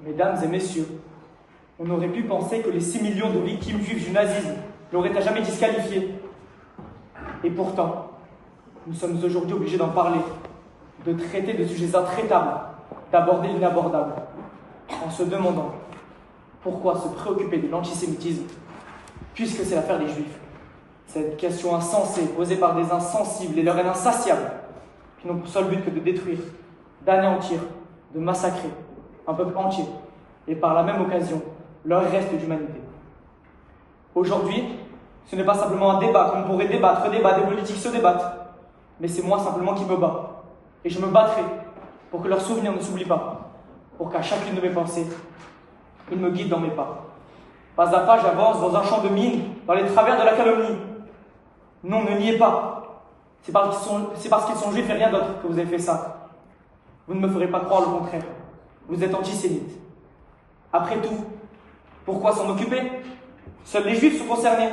Mesdames et messieurs, on aurait pu penser que les 6 millions de victimes juives du nazisme l'auraient à jamais disqualifié. Et pourtant, nous sommes aujourd'hui obligés d'en parler, de traiter de sujets intraitables, d'aborder l'inabordable, en se demandant pourquoi se préoccuper de l'antisémitisme, puisque c'est l'affaire des Juifs. Cette question insensée, posée par des insensibles et leur haine insatiable, qui n'ont pour seul but que de détruire, d'anéantir, de massacrer un peuple entier, et par la même occasion, leur reste d'humanité. Aujourd'hui, ce n'est pas simplement un débat comme on pourrait débattre, des politiques se débattent, mais c'est moi simplement qui me bats. Et je me battrai pour que leurs souvenirs ne s'oublient pas, pour qu'à chacune de mes pensées, ils me guident dans mes pas. Pas à pas, j'avance dans un champ de mine, dans les travers de la calomnie. Non, ne niez pas. C'est parce qu'ils sont juifs et rien d'autre que vous avez fait ça. Vous ne me ferez pas croire le contraire. Vous êtes antisémite. Après tout, pourquoi s'en occuper? Seuls les juifs sont concernés.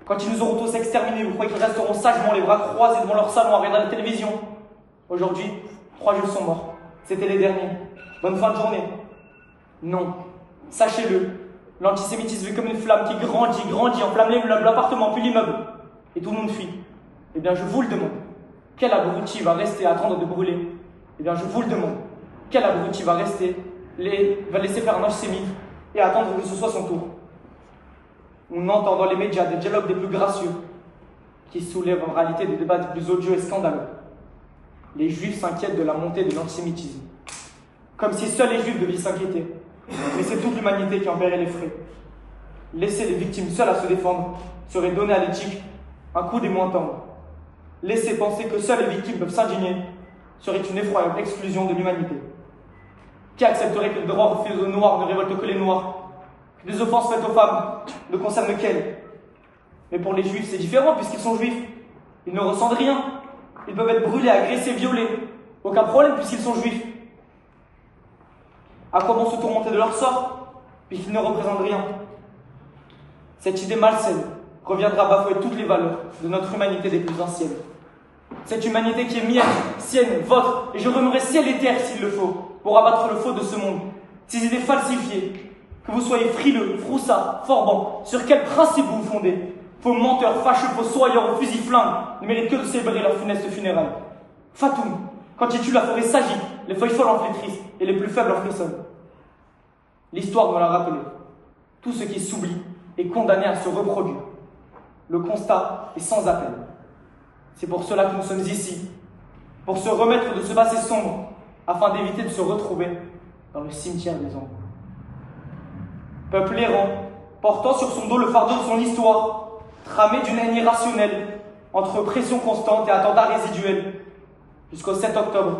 Quand ils nous auront tous exterminés, vous croyez qu'ils resteront sagement les bras croisés devant leur salon à regarder la télévision? Aujourd'hui, 3 juifs sont morts. C'était les derniers. Bonne fin de journée. Non. Sachez-le, l'antisémitisme est comme une flamme qui grandit, enflamme l'appartement, puis l'immeuble. Et tout le monde fuit. Eh bien, je vous le demande. Quel abruti va rester à attendre de brûler? Eh bien, je vous le demande. Quel abruti va laisser faire un antisémite et attendre que ce soit son tour? On entend dans les médias des dialogues des plus gracieux qui soulèvent en réalité des débats des plus odieux et scandaleux. Les juifs s'inquiètent de la montée de l'antisémitisme. Comme si seuls les juifs devaient s'inquiéter. Mais c'est toute l'humanité qui en paierait les frais. Laisser les victimes seules à se défendre serait donner à l'éthique un coup des moins tendres. Laisser penser que seules les victimes peuvent s'indigner serait une effroyable exclusion de l'humanité. Qui accepterait que le droit refusé aux Noirs ne révolte que les Noirs? Que les offenses faites aux femmes ne concernent qu'elles? Mais pour les Juifs, c'est différent puisqu'ils sont Juifs. Ils ne ressentent rien. Ils peuvent être brûlés, agressés, violés. Aucun problème puisqu'ils sont Juifs. À quoi bon se tourmenter de leur sort puisqu'ils ne représentent rien? Cette idée malsaine reviendra bafouer toutes les valeurs de notre humanité des plus anciennes. Cette humanité qui est mienne, sienne, vôtre, et je remuerai ciel et terre s'il le faut, pour abattre le faux de ce monde. Ces idées falsifiées, que vous soyez frileux, froussards, forbans, sur quels principes vous vous fondez? Faux menteurs, fâcheux, faux soyeurs, aux fusils flingues, ne méritent que de célébrer leur funeste funérailles. Fatoum, quand il tue, la forêt s'agite, les feuilles folles en flétrissent, et les plus faibles en frissonnent. L'histoire me l'a rappelé. Tout ce qui s'oublie est condamné à se reproduire. Le constat est sans appel. C'est pour cela que nous sommes ici, pour se remettre de ce passé sombre, afin d'éviter de se retrouver dans le cimetière des ombres. Peuple errant, portant sur son dos le fardeau de son histoire, tramé d'une haine irrationnelle, entre pression constante et attentats résiduels, jusqu'au 7 octobre.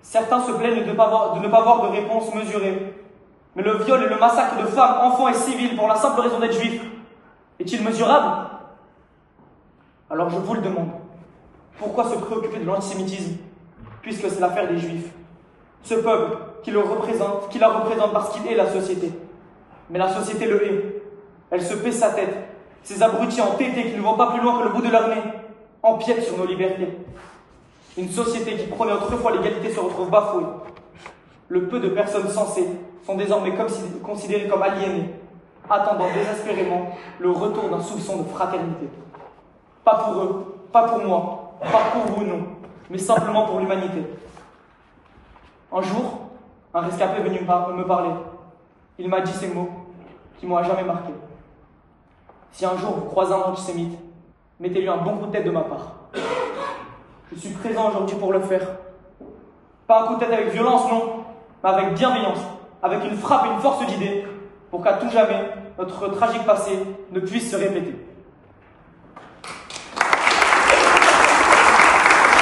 Certains se plaignent de ne pas avoir de réponse mesurée. Mais le viol et le massacre de femmes, enfants et civils pour la simple raison d'être juifs, est-il mesurable? Alors je vous le demande, pourquoi se préoccuper de l'antisémitisme, puisque c'est l'affaire des Juifs? Ce peuple qui la représente parce qu'il est la société. Mais la société le hait. Elle se paie sa tête. Ces abrutis entêtés qui ne vont pas plus loin que le bout de leur nez empiètent sur nos libertés. Une société qui prônait autrefois l'égalité se retrouve bafouée. Le peu de personnes sensées sont désormais considérées comme aliénées, attendant désespérément le retour d'un soupçon de fraternité. Pas pour eux, pas pour moi, pas pour vous, non, mais simplement pour l'humanité. Un jour, un rescapé est venu me parler. Il m'a dit ces mots qui m'ont à jamais marqué. Si un jour vous croisez un antisémite, mettez-lui un bon coup de tête de ma part. Je suis présent aujourd'hui pour le faire. Pas un coup de tête avec violence, non, mais avec bienveillance, avec une frappe et une force d'idée, pour qu'à tout jamais, notre tragique passé ne puisse se répéter.